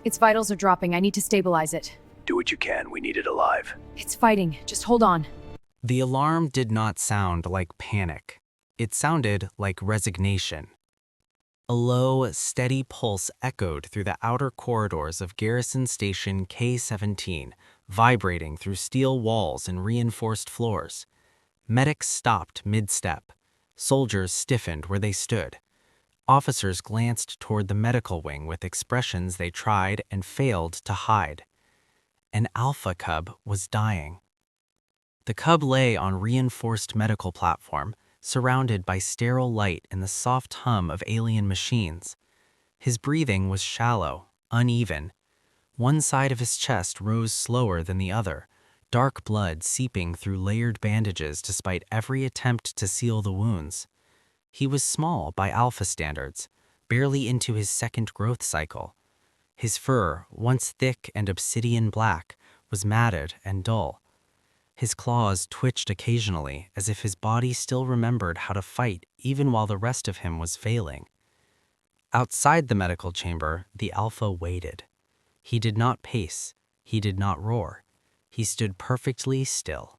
Its vitals are dropping. I need to stabilize it. Do what you can. We need it alive. It's fighting. Just hold on. The alarm did not sound like panic. It sounded like resignation. A low, steady pulse echoed through the outer corridors of Garrison Station K-17, vibrating through steel walls and reinforced floors. Medics stopped mid-step. Soldiers stiffened where they stood. Officers glanced toward the medical wing with expressions they tried and failed to hide. An alpha cub was dying. The cub lay on reinforced medical platform, surrounded by sterile light and the soft hum of alien machines. His breathing was shallow, uneven. One side of his chest rose slower than the other, dark blood seeping through layered bandages despite every attempt to seal the wounds. He was small by alpha standards, barely into his second growth cycle. His fur, once thick and obsidian black, was matted and dull. His claws twitched occasionally, as if his body still remembered how to fight even while the rest of him was failing. Outside the medical chamber, the alpha waited. He did not pace. He did not roar. He stood perfectly still.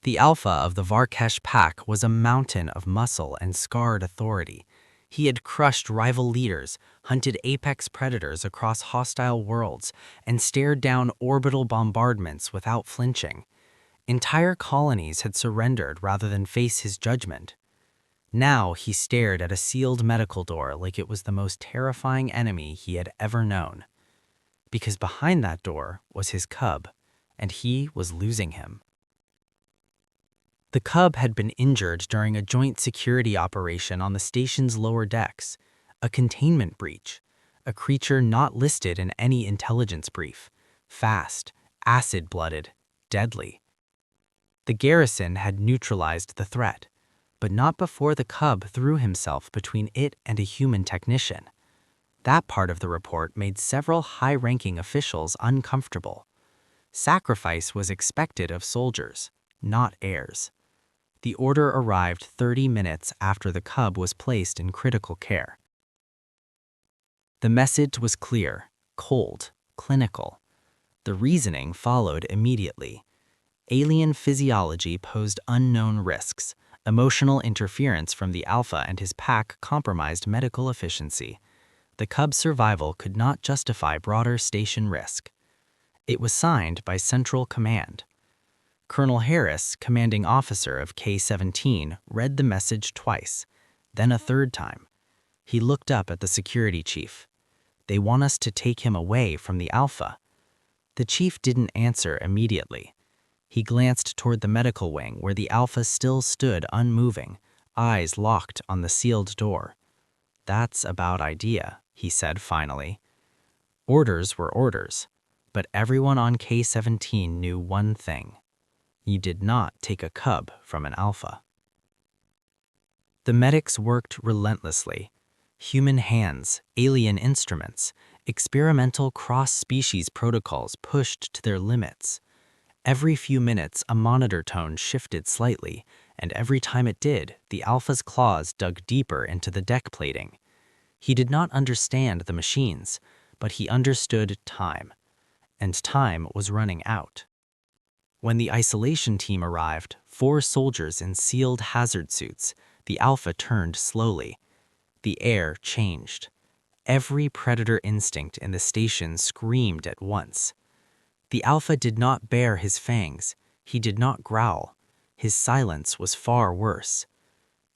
The alpha of the Varkesh pack was a mountain of muscle and scarred authority. He had crushed rival leaders, hunted apex predators across hostile worlds, and stared down orbital bombardments without flinching. Entire colonies had surrendered rather than face his judgment. Now he stared at a sealed medical door like it was the most terrifying enemy he had ever known. Because behind that door was his cub, and he was losing him. The cub had been injured during a joint security operation on the station's lower decks, a containment breach, a creature not listed in any intelligence brief, fast, acid-blooded, deadly. The Garrison had neutralized the threat, but not before the cub threw himself between it and a human technician. That part of the report made several high-ranking officials uncomfortable. Sacrifice was expected of soldiers, not heirs. The order arrived 30 minutes after the cub was placed in critical care. The message was clear, cold, clinical. The reasoning followed immediately. Alien physiology posed unknown risks. Emotional interference from the alpha and his pack compromised medical efficiency. The cub's survival could not justify broader station risk. It was signed by Central Command. Colonel Harris, commanding officer of K-17, read the message twice, then a third time. He looked up at the security chief. "They want us to take him away from the alpha." The chief didn't answer immediately. He glanced toward the medical wing where the alpha still stood unmoving, eyes locked on the sealed door. "That's about idea," he said finally. Orders were orders, but everyone on K-17 knew one thing. You did not take a cub from an alpha. The medics worked relentlessly. Human hands, alien instruments, experimental cross-species protocols pushed to their limits. Every few minutes, a monitor tone shifted slightly, and every time it did, the alpha's claws dug deeper into the deck plating. He did not understand the machines, but he understood time, and time was running out. When the isolation team arrived, 4 soldiers in sealed hazard suits, the alpha turned slowly. The air changed. Every predator instinct in the station screamed at once. The alpha did not bare his fangs. He did not growl. His silence was far worse.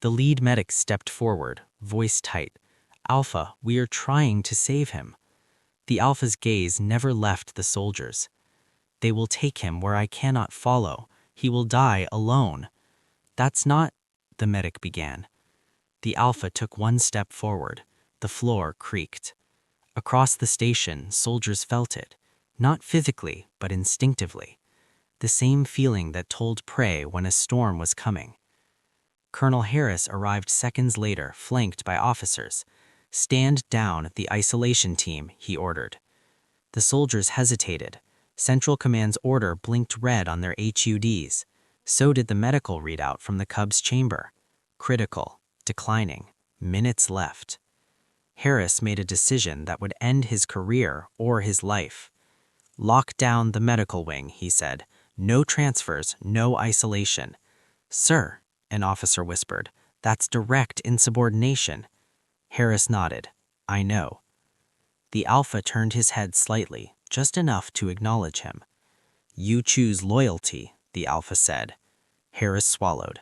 The lead medic stepped forward, voice tight. "Alpha, we are trying to save him." The alpha's gaze never left the soldiers. "They will take him where I cannot follow. He will die alone." "That's not," the medic began. The alpha took one step forward. The floor creaked. Across the station, soldiers felt it. Not physically, but instinctively. The same feeling that told prey when a storm was coming. Colonel Harris arrived seconds later, flanked by officers. "Stand down, the isolation team," he ordered. The soldiers hesitated. Central Command's order blinked red on their HUDs. So did the medical readout from the Cub's chamber. Critical, declining, minutes left. Harris made a decision that would end his career or his life. "Lock down the medical wing," he said. "No transfers, no isolation." "Sir," an officer whispered, "that's direct insubordination." Harris nodded. "I know." The Alpha turned his head slightly, just enough to acknowledge him. "You choose loyalty," the Alpha said. Harris swallowed.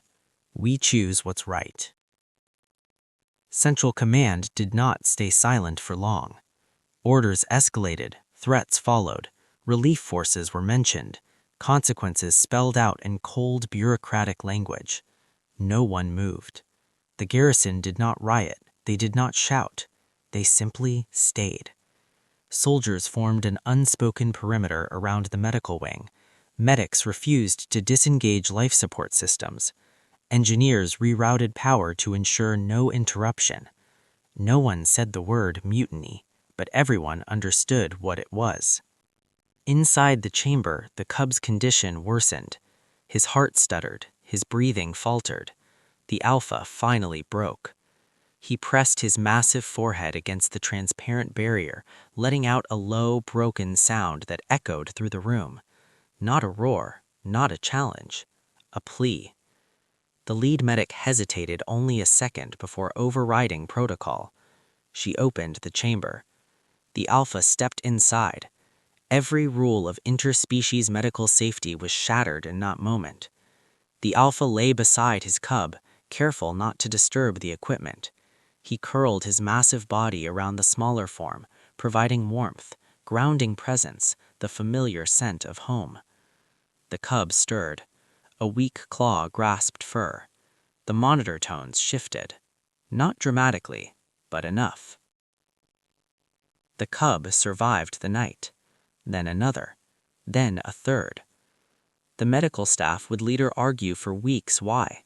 "We choose what's right." Central Command did not stay silent for long. Orders escalated, threats followed, relief forces were mentioned, consequences spelled out in cold bureaucratic language. No one moved. The garrison did not riot, they did not shout, they simply stayed. Soldiers formed an unspoken perimeter around the medical wing. Medics refused to disengage life support systems. Engineers rerouted power to ensure no interruption. No one said the word mutiny, but everyone understood what it was. Inside the chamber, the Cub's condition worsened. His heart stuttered, his breathing faltered. The Alpha finally broke. He pressed his massive forehead against the transparent barrier, letting out a low, broken sound that echoed through the room. Not a roar, not a challenge, a plea. The lead medic hesitated only a second before overriding protocol. She opened the chamber. The Alpha stepped inside. Every rule of interspecies medical safety was shattered in that moment. The Alpha lay beside his Cub, careful not to disturb the equipment. He curled his massive body around the smaller form, providing warmth, grounding presence, the familiar scent of home. The Cub stirred. A weak claw grasped fur. The monitor tones shifted. Not dramatically, but enough. The Cub survived the night. Then another. Then a third. The medical staff would later argue for weeks why.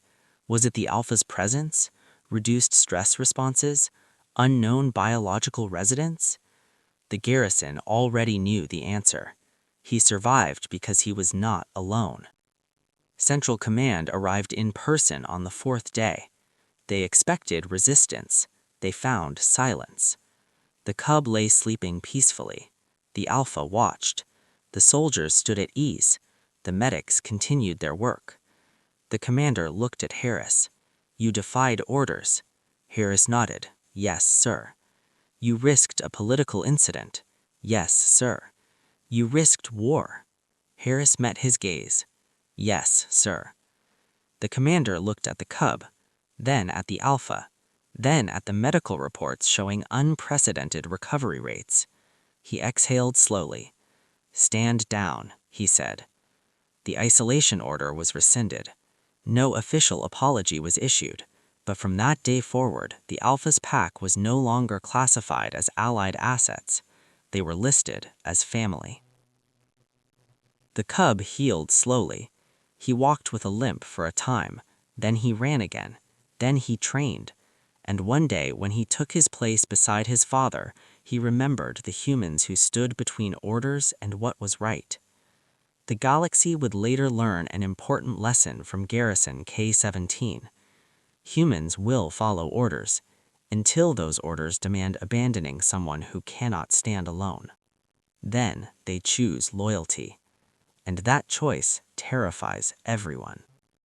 Was it the Alpha's presence? Reduced stress responses? Unknown biological residence? The garrison already knew the answer. He survived because he was not alone. Central Command arrived in person on the 4th day. They expected resistance. They found silence. The Cub lay sleeping peacefully. The Alpha watched. The soldiers stood at ease. The medics continued their work. The commander looked at Harris. "You defied orders." Harris nodded. "Yes, sir." "You risked a political incident." "Yes, sir." "You risked war." Harris met his gaze. "Yes, sir." The commander looked at the Cub, then at the Alpha, then at the medical reports showing unprecedented recovery rates. He exhaled slowly. "Stand down," he said. The isolation order was rescinded. No official apology was issued, but from that day forward, the Alpha's pack was no longer classified as allied assets. They were listed as family. The Cub healed slowly. He walked with a limp for a time, then he ran again, then he trained. And one day, when he took his place beside his father, he remembered the humans who stood between orders and what was right. The galaxy would later learn an important lesson from Garrison K-17. Humans will follow orders, until those orders demand abandoning someone who cannot stand alone. Then they choose loyalty. And that choice terrifies everyone.